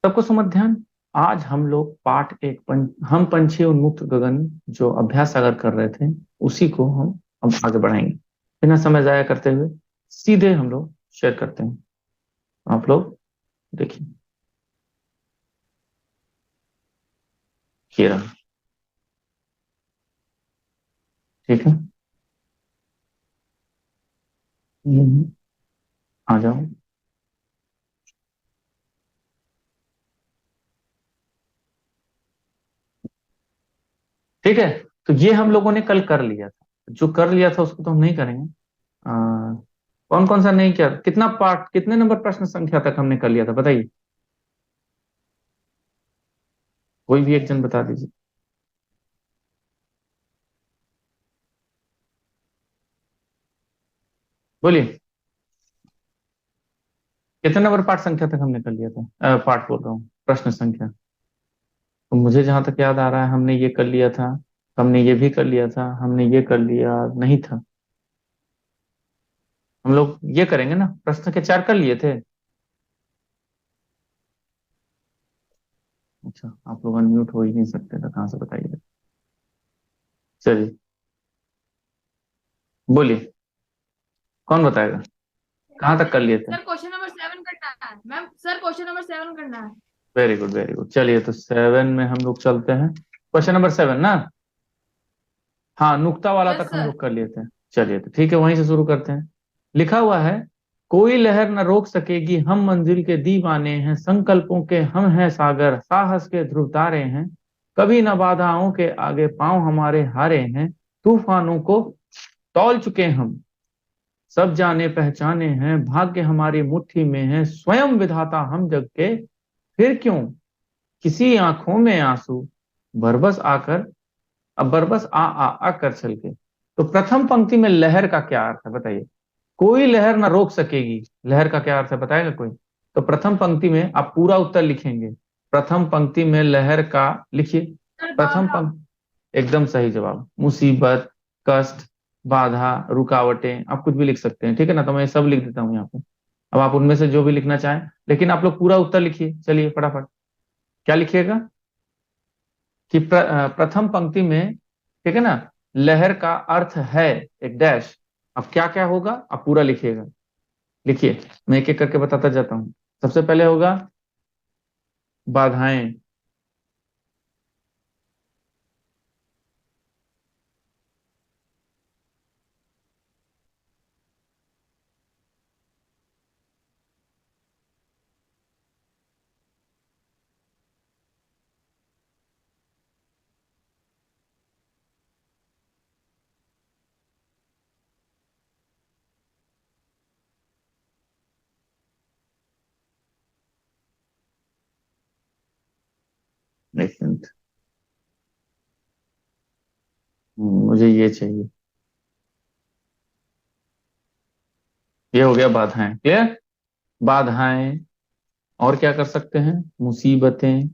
सबको सुमध्यान। आज हम लोग पाठ एक हम पंछी उन्मुक्त गगन जो अभ्यास अगर कर रहे थे उसी को हम अब आगे बढ़ाएंगे बिना समय जाया करते हुए। सीधे हम लोग शेयर करते हैं। आप लोग देखिए, ये रहा। ठीक है। हम्म, आ जाओ। ठीक है। तो ये हम लोगों ने कल कर लिया था, जो कर लिया था उसको तो हम नहीं करेंगे। कौन कौन सा नहीं किया, कितना पार्ट, कितने नंबर प्रश्न संख्या तक हमने कर लिया था बताइए। कोई भी एक जन बता दीजिए। बोलिए, कितने नंबर पाठ संख्या तक हमने कर लिया था। पाठ बोल रहा हूँ, प्रश्न संख्या। तो मुझे जहां तक याद आ रहा है हमने ये कर लिया था, हमने ये भी कर लिया था, हमने ये कर लिया नहीं था। हम लोग ये करेंगे ना, प्रश्न के 4 कर लिए थे। अच्छा, आप लोग अनम्यूट हो ही नहीं सकते तो कहाँ से बताइए। चलिए, बोलिए, कौन बताएगा कहाँ तक कर लिए थे। सर क्वेश्चन नंबर 7 करना है मैम। सर क्वेश्चन नंबर 7 करना है। Very good very good. चलिए तो 7 में हम लोग चलते हैं। क्वेश्चन नंबर 7 ना। हाँ, नुक्ता वाला यस तक हम सर। लोग कर लिए थे। चलिए तो ठीक है, वहीं से शुरू करते हैं। लिखा हुआ है, कोई लहर न रोक सकेगी, हम मंजिल के दीवाने हैं, संकल्पों के हम हैं सागर, साहस के ध्रुव तारे हैं, कभी न बाधाओं के आगे पांव हमारे हारे हैं, तूफानों को तौल चुके हम, सब जाने पहचाने हैं, भाग्य हमारी मुट्ठी में है, स्वयं विधाता हम जग के, फिर क्यों किसी आंखों में आंसू, बरबस आकर, अब बरबस आ आकर छल के। तो प्रथम पंक्ति में लहर का क्या अर्थ है बताइए। कोई लहर ना रोक सकेगी, लहर का क्या अर्थ है बताएगा कोई। तो प्रथम पंक्ति में आप पूरा उत्तर लिखेंगे। प्रथम पंक्ति में लहर का लिखिए। सर प्रथम बाधा। पंक्ति, एकदम सही जवाब। मुसीबत, कष्ट, बाधा, रुकावटें, आप कुछ भी लिख सकते हैं, ठीक है ना। तो मैं सब लिख देता हूँ यहाँ पे। अब आप उनमें से जो भी लिखना चाहें, लेकिन आप लोग पूरा उत्तर लिखिए। चलिए फटाफट, क्या लिखिएगा कि प्रथम पंक्ति में, ठीक है ना, लहर का अर्थ है एक डैश। अब क्या क्या होगा आप पूरा लिखिएगा। लिखिए, मैं एक एक करके बताता जाता हूं। सबसे पहले होगा बाधाएं। एक मिनट, मुझे ये चाहिए। ये हो गया बाधाएं, क्लियर। बाधाएं, और क्या कर सकते हैं, मुसीबतें,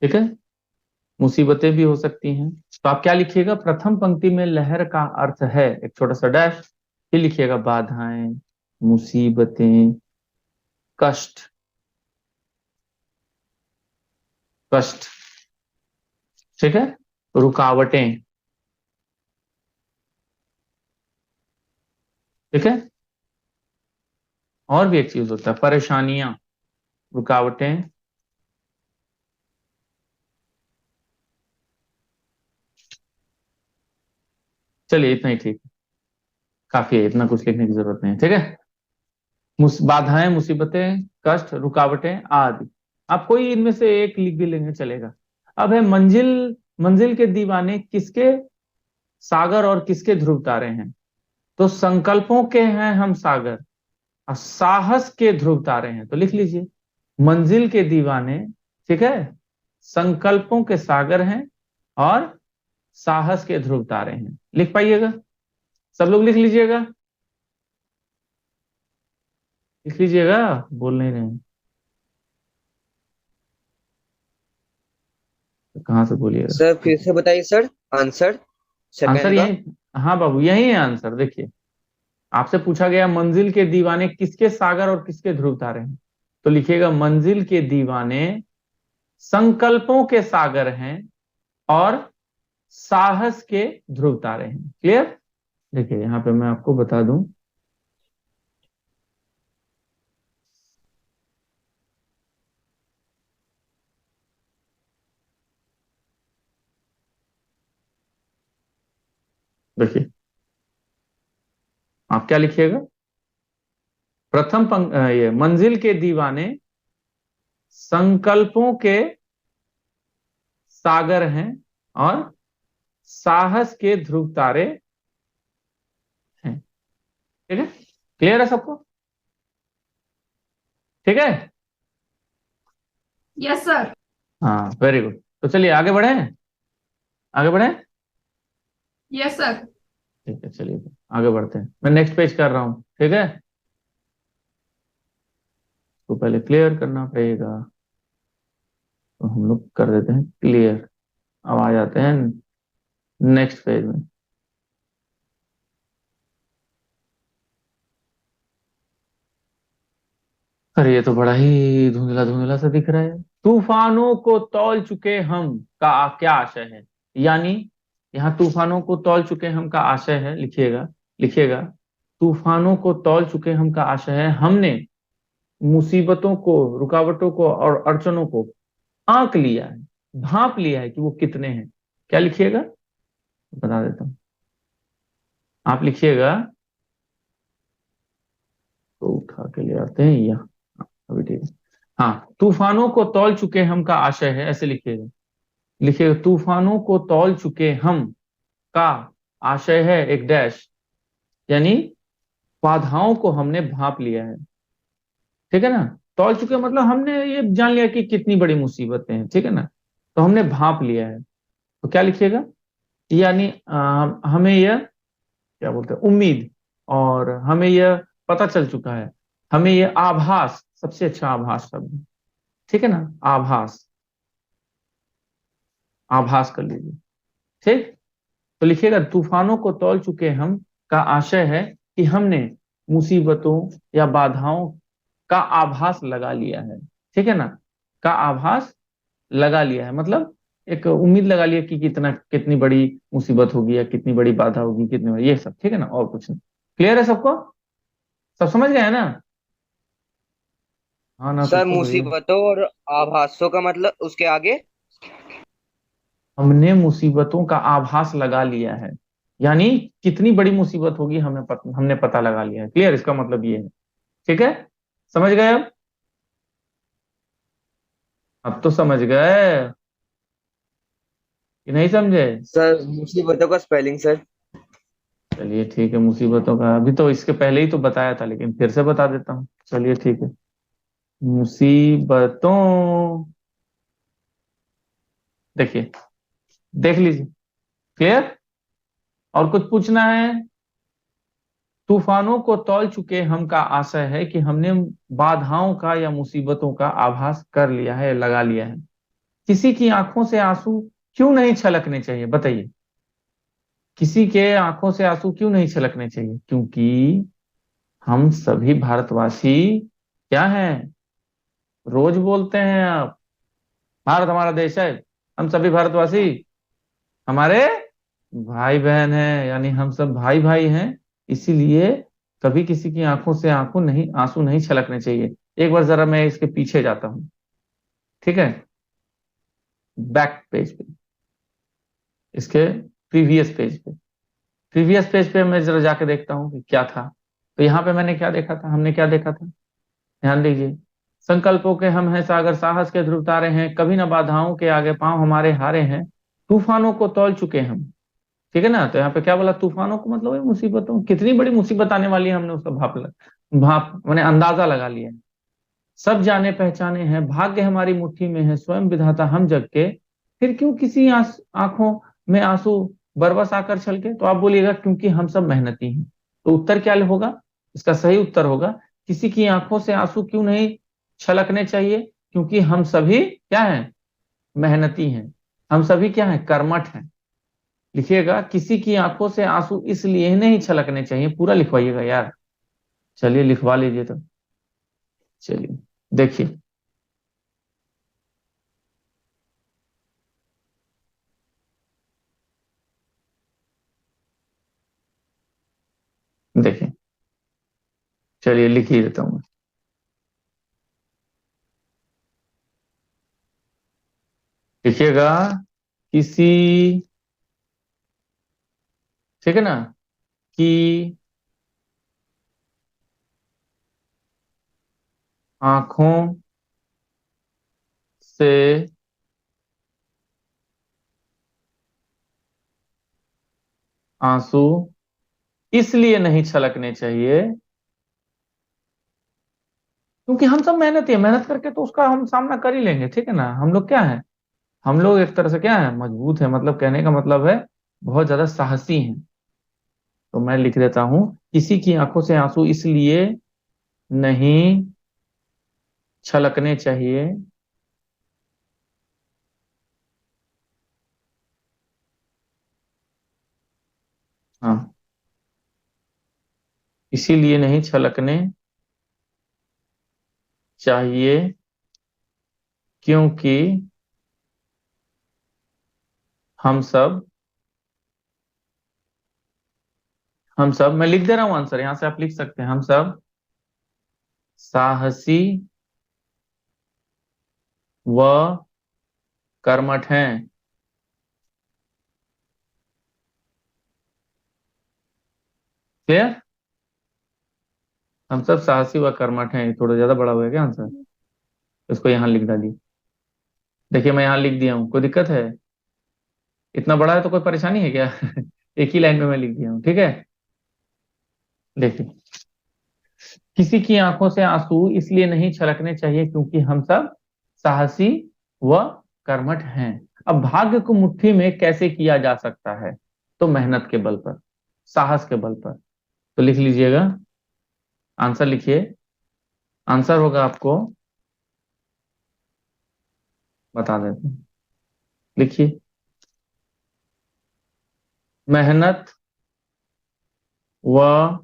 ठीक है, मुसीबतें भी हो सकती हैं। तो आप क्या लिखिएगा, प्रथम पंक्ति में लहर का अर्थ है एक छोटा सा डैश, फिर लिखिएगा बाधाएं, मुसीबतें, कष्ट, कष्ट, ठीक है, रुकावटें, ठीक है। और भी एक चीज होता है, परेशानियां, रुकावटें। चलिए इतना ही ठीक है, काफी है, इतना कुछ लिखने की जरूरत नहीं है, ठीक है। बाधाएं, मुसीबतें, कष्ट, रुकावटें आदि, आप कोई इनमें से एक लिख भी लेंगे चलेगा। अब है मंजिल, मंजिल के दीवाने किसके सागर और किसके ध्रुव तारे हैं। तो संकल्पों के हैं हम सागर और साहस के ध्रुव तारे हैं। तो लिख लीजिए, मंजिल के दीवाने, ठीक है, संकल्पों के सागर हैं और साहस के ध्रुव तारे हैं। लिख पाइएगा, सब लोग लिख लीजिएगा, लिख लीजिएगा, बोल नहीं रहे हैं तो कहाँ से बोलिएगा। सर फिर से बताइए सर। आंसर आंसर सेकंड का। यही, हाँ बाबू यही है आंसर, देखिए आपसे पूछा गया मंजिल के दीवाने किसके सागर और किसके ध्रुव तारे हैं, तो लिखिएगा मंजिल के दीवाने संकल्पों के सागर हैं और साहस के ध्रुव तारे हैं। क्लियर? देखिए यहां पे मैं आपको बता दूं, देखिए आप क्या लिखिएगा, प्रथम ये मंजिल के दीवाने संकल्पों के सागर हैं और साहस के ध्रुव तारे हैं। ठीक है, क्लियर है सबको? ठीक है, यस सर। हाँ वेरी गुड। तो चलिए आगे बढ़े, आगे बढ़े। Yes sir. ठीक है चलिए आगे बढ़ते हैं, मैं नेक्स्ट पेज कर रहा हूं। ठीक है, तो पहले क्लियर करना पड़ेगा, तो हम लोग कर देते हैं क्लियर। अब आ जाते हैं नेक्स्ट पेज में। अरे ये तो बड़ा ही धुंधला धुंधला सा दिख रहा है। तूफानों को तौल चुके हम का क्या आशय है, यानी यहाँ तूफानों को तौल चुके हम का आशय है, लिखिएगा, लिखिएगा तूफानों को तौल चुके हम का आशय है हमने मुसीबतों को, रुकावटों को और अड़चनों को आंक लिया है, भांप लिया है कि वो कितने हैं। क्या लिखिएगा, बता देता हूं, आप लिखिएगा, तो उठा के ले आते हैं यहाँ, अभी ठीक है। हाँ, तूफानों को तौल चुके हम का आशय है, ऐसे लिखिएगा, लिखिएगा तूफानों को तौल चुके हम का आशय है एक डैश, यानी बाधाओं को हमने भांप लिया है। ठीक है ना, तौल चुके मतलब हमने ये जान लिया कि कितनी बड़ी मुसीबतें हैं। ठीक है ना, तो हमने भांप लिया है, तो क्या लिखिएगा, यानी हमें यह क्या बोलते हैं उम्मीद, और हमें यह पता चल चुका है, हमें यह आभास, सबसे अच्छा आभास शब्द। ठीक है ना, आभास, आभास कर लीजिए। ठीक, तो लिखिएगा तूफानों को तौल चुके हम का आशय है कि हमने मुसीबतों या बाधाओं का आभास लगा लिया है। ठीक है ना, का आभास लगा लिया है मतलब एक उम्मीद लगा लिया कि कितना, कितनी बड़ी मुसीबत होगी या कितनी बड़ी बाधा होगी, कितनी बड़ी, ये सब। ठीक है ना, और कुछ नहीं। क्लियर है सबको, सब समझ गए हैं ना? हाँ ना, सर कुछ तो भैया। मुसीबतों और आभासों का मतलब उसके आगे। हमने मुसीबतों का आभास लगा लिया है, यानी कितनी बड़ी मुसीबत होगी हमने पता लगा लिया है। क्लियर, इसका मतलब ये है। ठीक है, समझ गए अब तो समझ गए कि नहीं समझे? सर मुसीबतों का स्पेलिंग सर। चलिए ठीक है, मुसीबतों का अभी तो इसके पहले ही तो बताया था, लेकिन फिर से बता देता हूँ। चलिए ठीक है, मुसीबतों, देखिए, देख लीजिए। क्लियर, और कुछ पूछना है? तूफानों को तौल चुके हम का आशय है कि हमने बाधाओं का या मुसीबतों का आभास कर लिया है, लगा लिया है। किसी की आंखों से आंसू क्यों नहीं छलकने चाहिए, बताइए, किसी के आंखों से आंसू क्यों नहीं छलकने चाहिए? क्योंकि हम सभी भारतवासी क्या हैं, रोज बोलते हैं आप, भारत हमारा देश है, हम सभी भारतवासी हमारे भाई बहन हैं, यानी हम सब भाई भाई हैं। इसीलिए कभी किसी की आंखों से आंसू नहीं छलकने चाहिए। एक बार जरा मैं इसके पीछे जाता हूं। ठीक है, बैक पेज पे, इसके प्रीवियस पेज पे, प्रीवियस पेज पे मैं जरा जाके देखता हूँ कि क्या था। तो यहाँ पे मैंने क्या देखा था, हमने क्या देखा था, ध्यान दीजिए। संकल्पों के हम हैं सागर, साहस के ध्रुव तारे हैं, कभी न बाधाओं के आगे पांव हमारे हारे हैं, तूफानों को तौल चुके हम। ठीक है ना, तो यहाँ पे क्या बोला, तूफानों को मतलब ये मुसीबतों, कितनी बड़ी मुसीबत आने वाली है हमने उसका भाप मैंने अंदाजा लगा लिया है। सब जाने पहचाने हैं, भाग्य हमारी मुट्ठी में है, स्वयं विधाता हम जग के, फिर क्यों किसी आंखों में आंसू बरबस आकर छलके। तो आप बोलिएगा क्योंकि हम सब मेहनती हैं। तो उत्तर क्या होगा, इसका सही उत्तर होगा, किसी की आंखों से आंसू क्यों नहीं छलकने चाहिए, क्योंकि हम सभी क्या हैं, मेहनती हैं, हम सभी क्या हैं, कर्मठ हैं। लिखिएगा किसी की आंखों से आंसू इसलिए नहीं छलकने चाहिए, पूरा लिखवाइएगा यार। चलिए लिखवा लीजिए तो। चलिए देखिए, देखिए, चलिए लिख ही देता हूं मैं। लिखिएगा किसी, ठीक है ना, कि आंखों से आंसू इसलिए नहीं छलकने चाहिए क्योंकि हम सब मेहनती है, मेहनत करके तो उसका हम सामना कर ही लेंगे, ठीक है ना। हम लोग क्या है, हम लोग एक तरह से क्या है, मजबूत है, मतलब कहने का मतलब है बहुत ज्यादा साहसी हैं। तो मैं लिख देता हूं, किसी की आंखों से आंसू इसलिए नहीं छलकने चाहिए हाँ, इसीलिए नहीं छलकने चाहिए क्योंकि हम सब मैं लिख दे रहा हूं आंसर, यहां से आप लिख सकते हैं, हम सब साहसी व कर्मठ हैं। क्लियर, हम सब साहसी व कर्मठ हैं। ये थोड़ा ज्यादा बड़ा हो गया क्या आंसर, इसको यहाँ लिख डालिए। देखिए मैं यहाँ लिख दिया हूँ, कोई दिक्कत है? इतना बड़ा है तो कोई परेशानी है क्या? एक ही लाइन में मैं लिख दिया हूँ, ठीक है। देखिए, किसी की आंखों से आंसू इसलिए नहीं छलकने चाहिए क्योंकि हम सब साहसी व कर्मठ हैं। अब भाग्य को मुट्ठी में कैसे किया जा सकता है? तो मेहनत के बल पर, साहस के बल पर। तो लिख लीजिएगा, आंसर लिखिए। आंसर होगा, आपको बता देते हैं, लिखिए, मेहनत व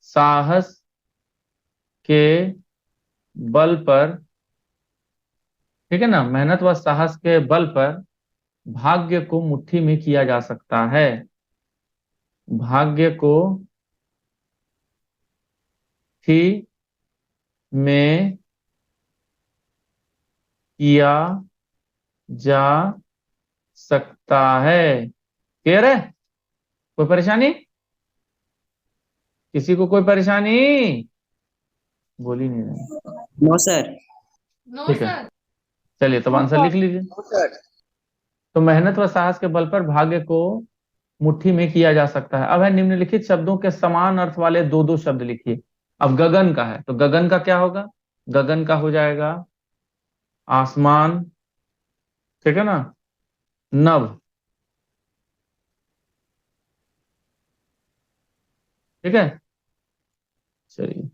साहस के बल पर, ठीक है ना, मेहनत व साहस के बल पर भाग्य को मुट्ठी में किया जा सकता है। भाग्य को मुट्ठी में किया जा सकता है। क्लियर है? कोई परेशानी? किसी को कोई परेशानी? बोल ही नहीं रहे। No sir. नो ठीक है, सर। चलिए तब आंसर लिख लीजिए। No sir. तो मेहनत व साहस के बल पर भाग्य को मुट्ठी में किया जा सकता है। अब है निम्नलिखित शब्दों के समान अर्थ वाले दो दो शब्द लिखिए। अब गगन का है तो गगन का क्या होगा? गगन का हो जाएगा आसमान, ठीक है ना, नभ, ठीक है। चलिए,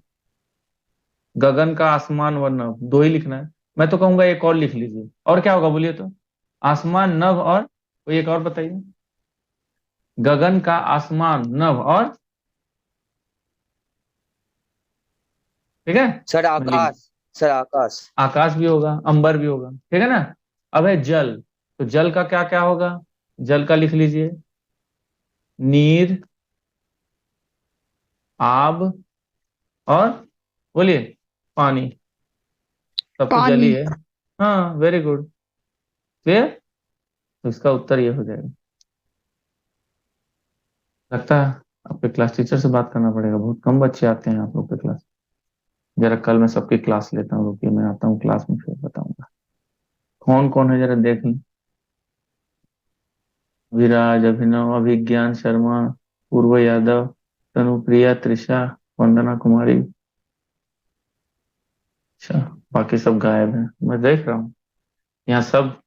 गगन का आसमान व नभ दो ही लिखना है। मैं तो कहूंगा एक और लिख लीजिए, और क्या होगा बोलिए तो? आसमान नभ और कोई एक और बताइए। गगन का आसमान नभ और, ठीक है, सर मैं लिख, आकाश। सर आकाश। आकाश भी होगा, अंबर भी होगा, ठीक है ना। अब है जल, तो जल का क्या क्या होगा? जल का लिख लीजिए, नीर, आब और बोलिए पानी, सब तो जल ही पानी। है। हाँ वेरी गुड, क्लियर। तो इसका उत्तर ये हो जाएगा। लगता है आपके क्लास टीचर से बात करना पड़ेगा, बहुत कम बच्चे आते हैं आप लोग के क्लास। जरा कल मैं सबकी क्लास लेता हूँ, रुकिए मैं आता हूँ क्लास में फिर बताऊंगा कौन कौन है, जरा देख लें। विराज, अभिनव, अभिज्ञान शर्मा, पूर्व यादव, तनुप्रिया, त्रिषा, वंदना कुमारी। अच्छा, बाकी सब गायब हैं, मैं देख रहा हूँ। यहाँ सब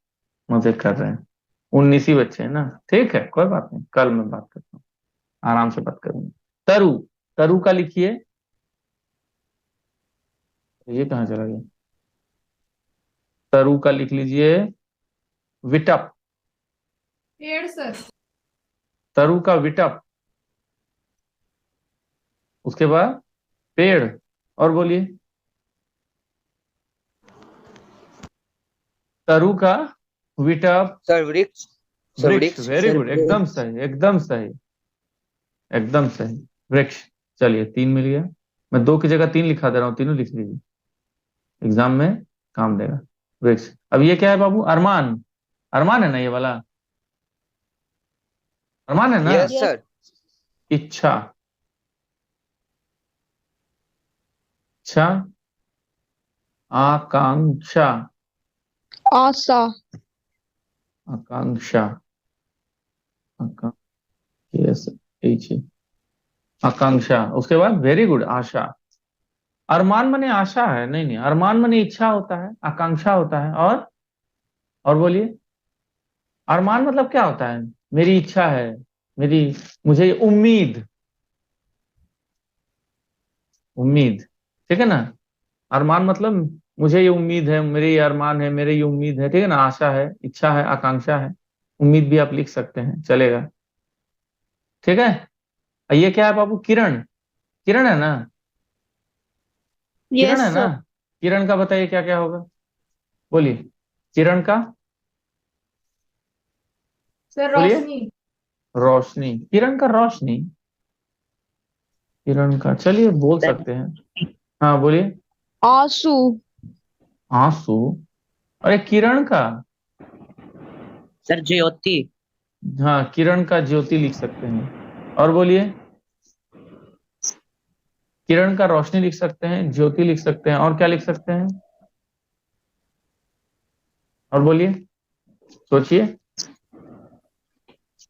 मजे कर रहे हैं, 19 ही बच्चे हैं ना। ठीक है कोई बात नहीं, कल मैं बात करता हूँ, आराम से बात करूंगा। तरु, तरु का लिखिए, ये कहाँ चला गया? तरु का लिख लीजिए विटप। पेड़ सर। तरु का विटप, उसके बाद पेड़, और बोलिए। तरु का विटप, सर वृक्ष। सर वृक्ष, वृक्ष। वेरी गुड, एकदम सही, एकदम सही, एकदम सही, वृक्ष। चलिए 3 मिल गया। मैं 2 की जगह 3 लिखा दे रहा हूँ, तीनों लिख लीजिए, एग्जाम में काम देगा। वृक्ष। अब ये क्या है बाबू? अरमान, अरमान है ना ये वाला? अरमान है ना? Yes sir. इच्छा, इच्छा, आकांक्षा, आशा, आकांक्षा, आकांक्षा, उसके बाद वेरी गुड, आशा। अरमान मने आशा है? नहीं नहीं, अरमान मने इच्छा होता है, आकांक्षा होता है, और बोलिए। अरमान मतलब क्या होता है? मेरी इच्छा है, मेरी, मुझे उम्मीद, उम्मीद, ठीक है ना? अरमान मतलब मुझे ये उम्मीद है, मेरे ये अरमान है, मेरे ये उम्मीद है, ठीक है ना? आशा है, इच्छा है, आकांक्षा है, उम्मीद भी आप लिख सकते हैं, चलेगा, ठीक है। ये क्या है बाबू? किरण, किरण है ना? किरण यस है ना? सर। किरण का बताइए क्या क्या होगा, बोलिए। किरण का सर बोलिए। रोशनी। रोशनी, किरण का रोशनी, किरण का, चलिए बोल सकते हैं। हाँ बोलिए। आंसू, आंसू, अरे किरण का, सर ज्योति। हाँ किरण का ज्योति लिख सकते हैं, और बोलिए। किरण का रोशनी लिख सकते हैं, ज्योति लिख सकते हैं, और क्या लिख सकते हैं? और बोलिए, सोचिए।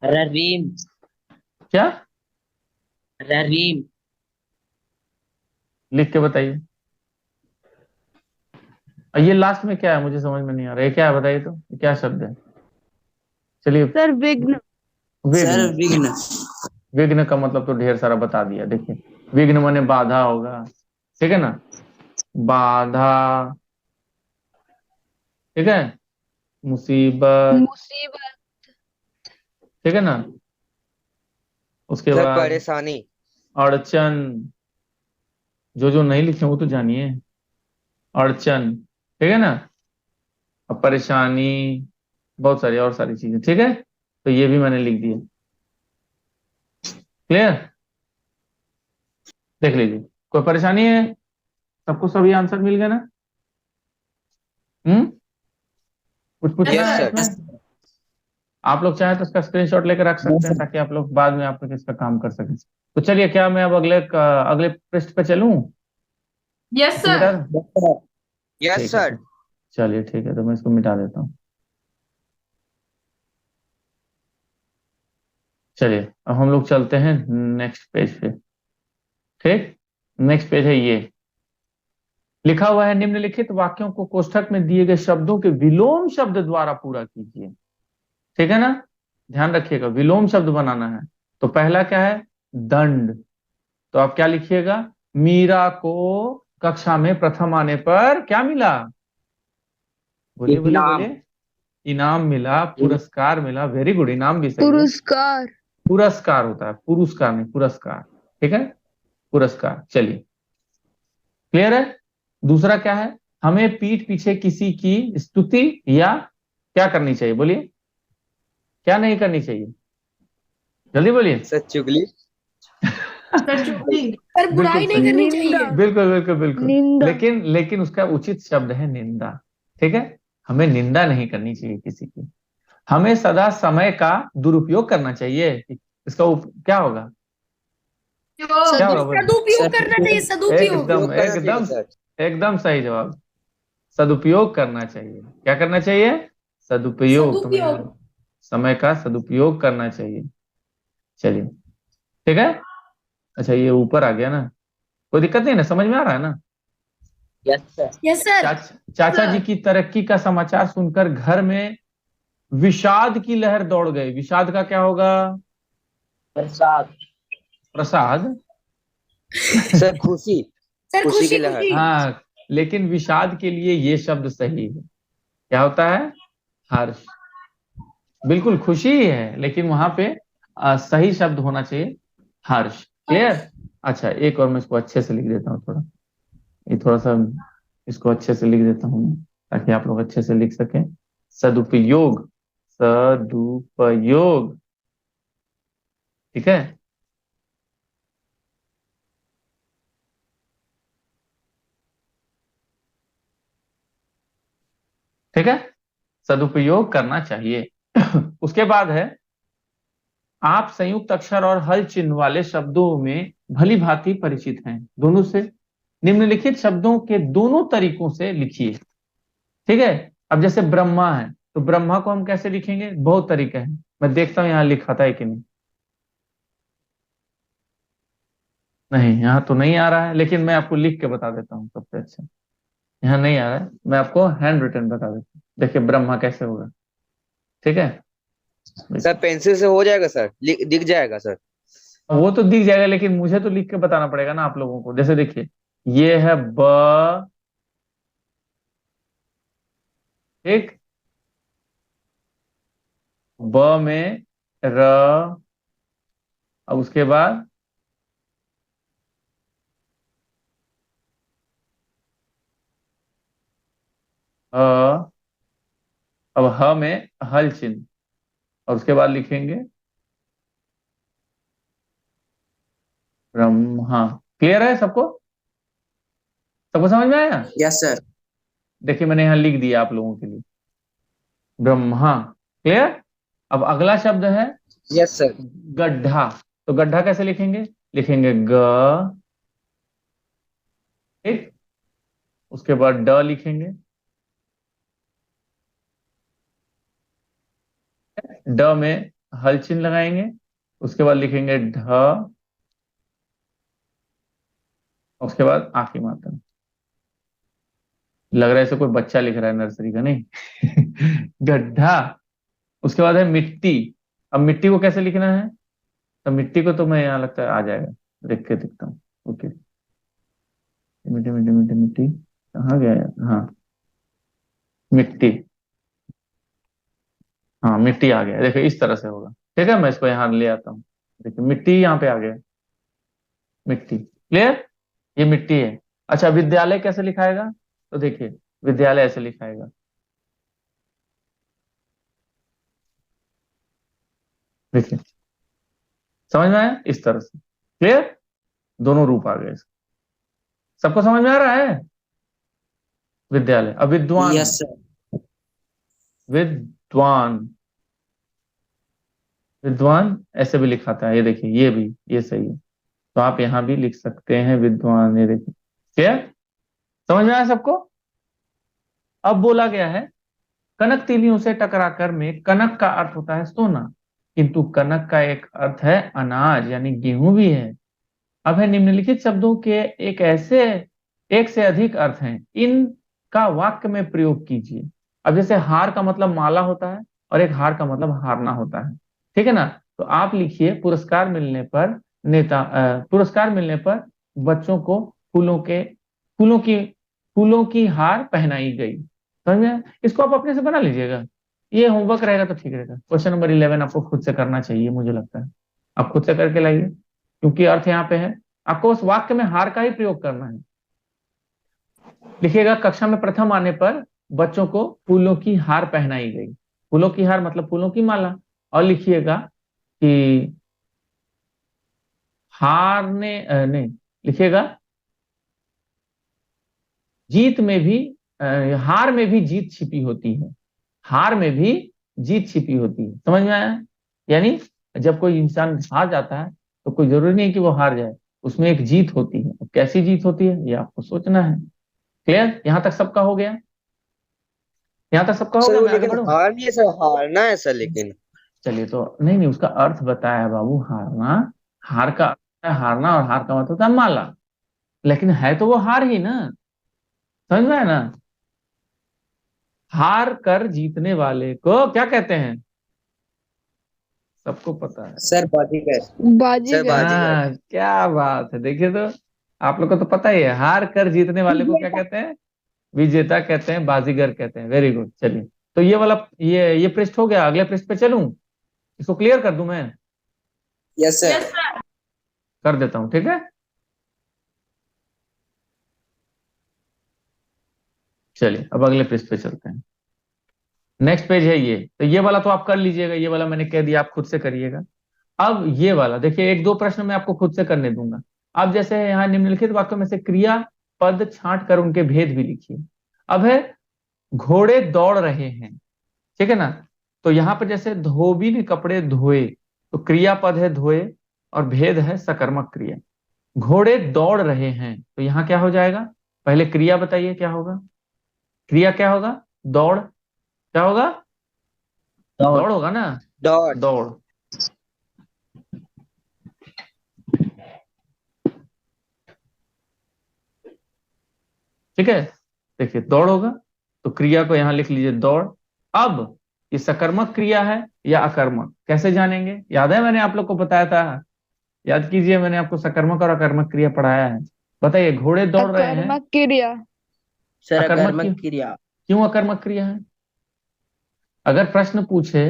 ररीम। क्या ररीम। लिख के बताइए। और ये लास्ट में क्या है? मुझे समझ में नहीं आ रहा, ये क्या है बताइए तो, ये क्या शब्द है? चलिए। सर विघ्न, सर विघ्न, विघ्न। विघ्न का मतलब तो ढेर सारा बता दिया, देखिए। विघ्न माने बाधा होगा, ठीक है ना? बाधा, ठीक है, मुसीबत, मुसीबत, ठीक है ना? उसके सर बाद परेशानी। अड़चन, जो नहीं लिखे वो तो जानिए। अड़चन, ठीक है ना? अब परेशानी, बहुत सारी और सारी चीजें, ठीक है। तो ये भी मैंने लिख दिया, क्लियर? देख लीजिए, कोई परेशानी है? सबको सभी आंसर मिल गए ना? कुछ पूछना यस है सर। इसमें? आप लोग चाहे तो इसका स्क्रीनशॉट लेकर रख सकते हैं, ताकि आप लोग बाद में आप लोग इस पर काम कर सकें। तो चलिए, क्या मैं अब अगले पृष्ठ पे चलूं? यस इसको सर। मिटा दूं? यस ठीक है, सर। चलिए ठीक है, तो मैं इसको मिटा देता हूँ। चलिए, अब हम लोग चलते हैं नेक्स्ट पेज पे, ठीक। नेक्स्ट पेज है ये, लिखा हुआ है निम्नलिखित वाक्यों को कोष्ठक में दिए गए शब्दों के विलोम शब्द द्वारा पूरा कीजिए, ठीक है ना? ध्यान रखिएगा, विलोम शब्द बनाना है। तो पहला क्या है? दंड। तो आप क्या लिखिएगा? मीरा को कक्षा में प्रथम आने पर क्या मिला? बोलिए बोलिए इनाम। बोलिए। इनाम मिला, पुरस्कार मिला, वेरी गुड, इनाम भी सही है। पुरस्कार, पुरस्कार होता है, पुरस्कार नहीं, पुरस्कार, ठीक है, पुरस्कार। चलिए, क्लियर है? दूसरा क्या है? हमें पीठ पीछे किसी की स्तुति या क्या करनी चाहिए? बोलिए, क्या नहीं करनी चाहिए? जल्दी बोलिए। सर चुगली। सर चुगली। पर बुराई बिल्कुल नहीं सही। करनी निंदा, चाहिए। बिल्कुल बिल्कुल बिल्कुल, निंदा, लेकिन उसका उचित शब्द है निंदा, ठीक है। हमें निंदा नहीं करनी चाहिए किसी की। हमें सदा समय का दुरुपयोग करना चाहिए। इसका क्या होगा? क्या होगा बोलिए? सदुपयोग करना चाहिए, सदुपयोग। एकदम उपयोग करना चाहिए एकदम सर। एकदम सही जवाब। सदुपयोग करना चाहिए। क्या करना चाहिए? सदुपयोग। तुम्हें समय का सदुपयोग करना चाहिए। चलिए, ठीक है। अच्छा, ये ऊपर आ गया ना, कोई दिक्कत नहीं ना? समझ में आ रहा है ना? Yes sir. Yes sir. चाचा जी की तरक्की का समाचार सुनकर घर में विषाद की लहर दौड़ गई। विषाद का क्या होगा? प्रसाद। प्रसाद। सर खुशी। सर खुशी की खुशी लहर। खुशी। हाँ, लेकिन विषाद के लिए ये शब्द सही है। क्या होता है? हर्ष। बिल्कुल खुशी ही है, लेकिन वहां पे सही शब्द होना चाहिए हर्ष। क्लियर? अच्छा, एक और मैं इसको अच्छे से लिख देता हूँ थोड़ा, ये थोड़ा सा इसको अच्छे से लिख देता हूँ मैं, ताकि आप लोग अच्छे से लिख सकें। सदुपयोग, सदुपयोग, ठीक है। ठीक है, सदुपयोग करना चाहिए। उसके बाद है, आप संयुक्त अक्षर और हल चिन्ह वाले शब्दों में भली भांति परिचित हैं। दोनों से निम्नलिखित शब्दों के दोनों तरीकों से लिखिए। ठीक है, अब जैसे ब्रह्मा है, तो ब्रह्मा को हम कैसे लिखेंगे? बहुत तरीके हैं, मैं देखता हूं यहां लिखा था कि नहीं। नहीं, यहां तो नहीं आ रहा है, लेकिन मैं आपको लिख के बता देता हूँ सबसे अच्छा। यहाँ नहीं आ रहा है, मैं आपको हैंड रिटन बता देता हूँ। देखिए ब्रह्मा कैसे होगा। ठीक है, सर पेंसिल से हो जाएगा सर, दिख जाएगा सर। वो तो दिख जाएगा, लेकिन मुझे तो लिख के बताना पड़ेगा ना आप लोगों को। जैसे देखिए, ये है ब, ठीक, ब में र, अब उसके बाद अ, अब ह में हल चिन्ह, और उसके बाद लिखेंगे ब्रह्मा। क्लियर है सबको? सबको समझ में आया? Yes sir. देखिए मैंने यहाँ लिख दिया आप लोगों के लिए, ब्रह्मा। क्लियर? अब अगला शब्द है यस सर। गड्ढा। तो गड्ढा कैसे लिखेंगे? लिखेंगे ग, ठीक, उसके बाद ड लिखेंगे, ड में हल चिन्ह लगाएंगे, उसके बाद लिखेंगे ढ, उसके बाद आखिरी मात्रा। लग रहा है ऐसे कोई बच्चा लिख रहा है नर्सरी का, नहीं। गड्ढा। उसके बाद है मिट्टी। अब मिट्टी को कैसे लिखना है? तो मिट्टी को तो मैं यहाँ लगता है आ जाएगा, देख के दिखता हूँ। ओके, मिट्टी मिट्टी मिट्टी मिट्टी कहाँ गया यार? हाँ, मिट्टी, हाँ मिट्टी आ गया। देखो इस तरह से होगा। ठीक है, मैं इसको यहाँ ले आता हूँ। देखिए मिट्टी यहाँ पे आ गया, मिट्टी। क्लियर? ये मिट्टी है। अच्छा, विद्यालय कैसे लिखाएगा? तो देखिए विद्यालय ऐसे लिखाएगा, देखिए समझ में आया? इस तरह से। क्लियर? दोनों रूप आ गए इसके। सबको समझ में आ रहा है? विद्यालय। अब विद्वान है, यस सर। विद्वान, विद्वान ऐसे भी लिखाता है, ये देखिए, ये भी, ये सही है। तो आप यहां भी लिख सकते हैं विद्वान, ये देखिए। क्लियर? समझ में आया सबको? अब बोला गया है, कनक तीलियों से टकराकर में कनक का अर्थ होता है सोना, किंतु कनक का एक अर्थ है अनाज यानी गेहूं भी है। अब है, निम्नलिखित शब्दों के एक से अधिक अर्थ हैं, इनका वाक्य में प्रयोग कीजिए। अब जैसे हार का मतलब माला होता है, और एक हार का मतलब हारना होता है। ठीक है ना? तो आप लिखिए, पुरस्कार मिलने पर पुरस्कार मिलने पर बच्चों को फूलों की फूलों की हार पहनाई गई। समझ में आया? इसको आप अपने से बना लीजिएगा, ये होमवर्क रहेगा तो ठीक रहेगा। क्वेश्चन नंबर 11 आपको खुद से करना चाहिए, मुझे लगता है आप खुद से करके लाइए, क्योंकि अर्थ यहाँ पे है। आपको उस वाक्य में हार का ही प्रयोग करना है। लिखिएगा, कक्षा में प्रथम आने पर बच्चों को फूलों की हार पहनाई गई। फूलों की हार मतलब फूलों की माला। और लिखिएगा कि नहीं, लिखिएगा जीत में भी हार में भी जीत छिपी होती है। हार में भी जीत छिपी होती है। समझ में आया? यानी जब कोई इंसान हार जाता है तो कोई जरूरी नहीं कि वो हार जाए, उसमें एक जीत होती है। अब कैसी जीत होती है ये आपको सोचना है। क्लियर? यहां तक सबका हो गया? यहां तक सबका हो गया? सर मैं आगे लेकिन बढ़ूं? हार नहीं है सर, हारना है सर लेकिन। चलिए, तो नहीं नहीं, उसका अर्थ बताया है बाबू। हारना, हार का अर्थ है हारना, और हार का मतलब होता है माला। लेकिन है तो वो हार ही ना। समझ में है ना? हार कर जीतने वाले को क्या कहते हैं? सबको पता है। सर बाजीगर। सर बाजीगर। बाजीगर। हाँ, क्या बात है। देखिए, तो आप लोग को तो पता ही है, हार कर जीतने वाले को क्या विजेता। कहते हैं? विजेता कहते हैं, बाजीगर कहते हैं। Very good. चलिए, तो ये वाला ये पृष्ठ हो गया। अगले पृष्ठ पे चलूं, इसको क्लियर कर दूं मैं? Yes sir. Yes sir. कर देता हूं, ठीक है। चलिए अब अगले पेज पे चलते हैं। नेक्स्ट पेज है ये, तो ये वाला तो आप कर लीजिएगा, ये वाला मैंने कह दिया, आप खुद से करिएगा। अब ये वाला देखिए, एक दो प्रश्न मैं आपको खुद से करने दूंगा। अब जैसे यहाँ निम्नलिखित वाक्यों में से क्रिया पद छांट कर उनके भेद भी लिखिए। अब है घोड़े दौड़ रहे हैं, ठीक है ना। तो यहाँ पर जैसे धोबी ने कपड़े धोए, तो क्रियापद है धोए और भेद है सकर्मक क्रिया। घोड़े दौड़ रहे हैं, तो यहाँ क्या हो जाएगा, पहले क्रिया बताइए क्या होगा। क्रिया क्या होगा, दौड़, क्या होगा, दौड़ होगा ना, डॉट। दौड़। ठीक है, देखिए दौड़ होगा, तो क्रिया को यहां लिख लीजिए दौड़। अब ये सकर्मक क्रिया है या अकर्मक, कैसे जानेंगे, याद है मैंने आप लोग को बताया था, याद कीजिए, मैंने आपको सकर्मक और अकर्मक क्रिया पढ़ाया है। बताइए, घोड़े दौड़ रहे हैं, अकर्मक क्रिया। सर अकर्मक अकर्मक क्रिया। क्यों अकर्मक क्रिया है। अगर प्रश्न पूछे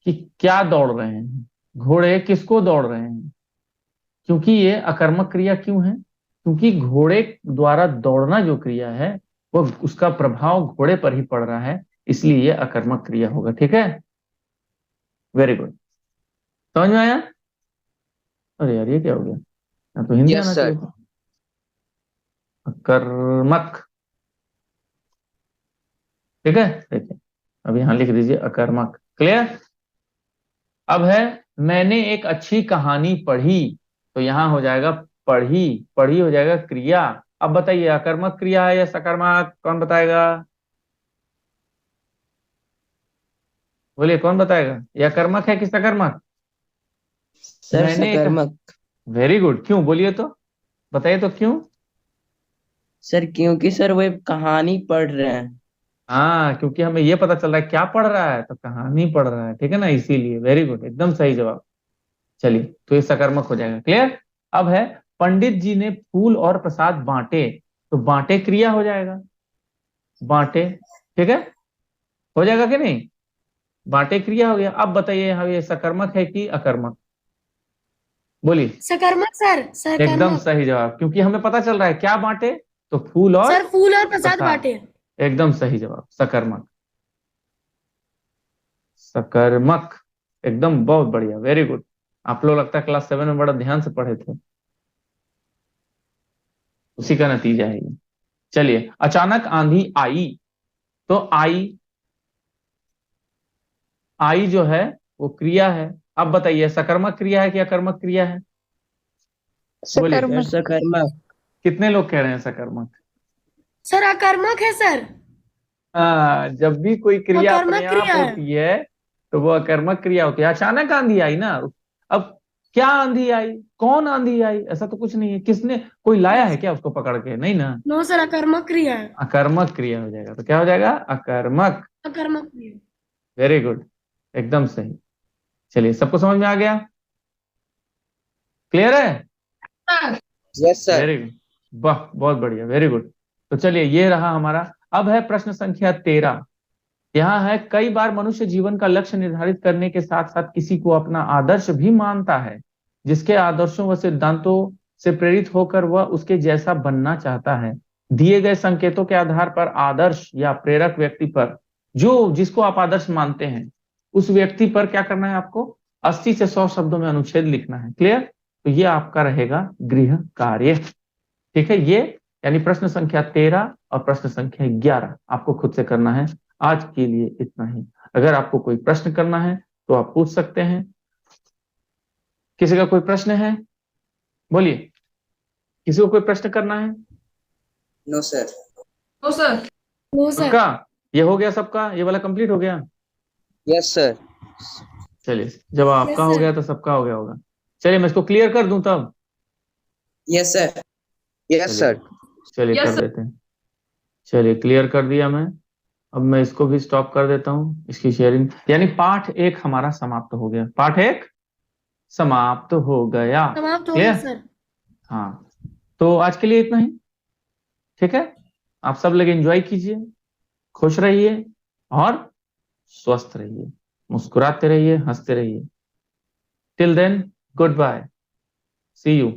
कि क्या दौड़ रहे हैं, घोड़े किसको दौड़ रहे हैं, क्योंकि ये अकर्मक क्रिया क्यों है, क्योंकि घोड़े द्वारा दौड़ना जो क्रिया है वो उसका प्रभाव घोड़े पर ही पड़ रहा है, इसलिए ये अकर्मक क्रिया होगा। ठीक है, वेरी गुड, समझ में आया। अरे यार ये क्या हो गया, यहाँ तो हिंदी यस आना सर। चाहिए था। अकर्मक, ठीक है, देखिए अब यहां लिख दीजिए अकर्मक। क्लियर। अब है मैंने एक अच्छी कहानी पढ़ी, तो यहां हो जाएगा पढ़ी, पढ़ी हो जाएगा क्रिया। अब बताइए अकर्मक क्रिया है या सकर्मक, कौन बताएगा, बोलिए कौन बताएगा, यह कर्मक है कि सकर्मक। सर मैंने एक, सकर्मक। वेरी गुड, क्यों बोलिए तो, बताइए तो क्यों। सर क्योंकि सर वो एक कहानी पढ़ रहे हैं। हाँ, क्योंकि हमें ये पता चल रहा है क्या पढ़ रहा है, तो कहानी पढ़ रहा है, ठीक है ना, इसीलिए। वेरी गुड, एकदम सही जवाब। चलिए तो ये सकर्मक हो जाएगा। क्लियर। अब है पंडित जी ने फूल और प्रसाद बांटे, तो बांटे क्रिया हो जाएगा, बांटे, ठीक है, हो जाएगा कि नहीं, बांटे क्रिया हो गया। अब बताइए यहाँ ये सकर्मक है कि अकर्मक, बोलिए। सकर्मक सर, एकदम सकर्मक। सही जवाब, क्योंकि हमें पता चल रहा है क्या बांटे, तो फूल और सर फूल और प्रसाद प्रसाद। बांटे। एकदम सही जवाब, सकर्मक, सकर्मक, एकदम बहुत बढ़िया, वेरी गुड। आप लोग लगता है क्लास 7 में बड़ा ध्यान से पढ़े थे, उसी का नतीजा है ये। चलिए, अचानक आंधी आई, तो आई, आई जो है वो क्रिया है। अब बताइए सकर्मक क्रिया है कि अकर्मक क्रिया है, बोलिए। सर सकर्मक। सकर्मक। कितने लोग कह रहे हैं सकर्मक। सर अकर्मक है सर, जब भी कोई क्रिया अपने अकर्मक आप क्रिया है। होती है तो वो अकर्मक क्रिया होती है। अचानक आंधी आई ना, अब क्या आंधी आई, कौन आंधी आई, ऐसा तो कुछ नहीं है, किसने, कोई लाया है क्या उसको पकड़ के, नहीं ना, नो सर, अकर्मक क्रिया है। अकर्मक क्रिया हो जाएगा, तो क्या हो जाएगा, अकर्मक। अकर्मक क्रिया। वेरी गुड, एकदम सही। चलिए, सबको समझ में आ गया, क्लियर है। Yes sir. वेरी गुड, वाह बहुत बढ़िया, वेरी गुड। तो चलिए ये रहा हमारा। अब है प्रश्न संख्या 13। यहाँ है कई बार मनुष्य जीवन का लक्ष्य निर्धारित करने के साथ साथ किसी को अपना आदर्श भी मानता है, जिसके आदर्शों व सिद्धांतों से प्रेरित होकर वह उसके जैसा बनना चाहता है। दिए गए संकेतों के आधार पर आदर्श या प्रेरक व्यक्ति पर, जो जिसको आप आदर्श मानते हैं, उस व्यक्ति पर क्या करना है आपको, 80 से 100 शब्दों में अनुच्छेद लिखना है। क्लियर। तो ये आपका रहेगा गृह कार्य, ठीक है। ये यानी प्रश्न संख्या 13 और प्रश्न संख्या 11 आपको खुद से करना है। आज के लिए इतना ही। अगर आपको कोई प्रश्न करना है तो आप पूछ सकते हैं। किसी का कोई प्रश्न है, बोलिए, किसी को कोई प्रश्न करना है। No sir. No sir. No sir. सबका ये हो गया, सबका ये वाला कंप्लीट हो गया। Yes sir. चलिए, जब आपका हो सर। गया तो सबका हो गया होगा। चलिए मैं इसको क्लियर कर दूं तब। Yes sir. Yes sir. चलिए Yes, कर sir. देते हैं। चलिए क्लियर कर दिया मैं। अब मैं इसको भी स्टॉप कर देता हूं, इसकी शेयरिंग। यानी पाठ 1 हमारा समाप्त हो गया, पाठ 1 समाप्त हो गया। समाप्त हो गया क्लियर। सर। हाँ, तो आज के लिए इतना ही, ठीक है। आप सब लोग एंजॉय कीजिए, खुश रहिए और स्वस्थ रहिए, मुस्कुराते रहिए, हंसते रहिए। Till then, goodbye, see you.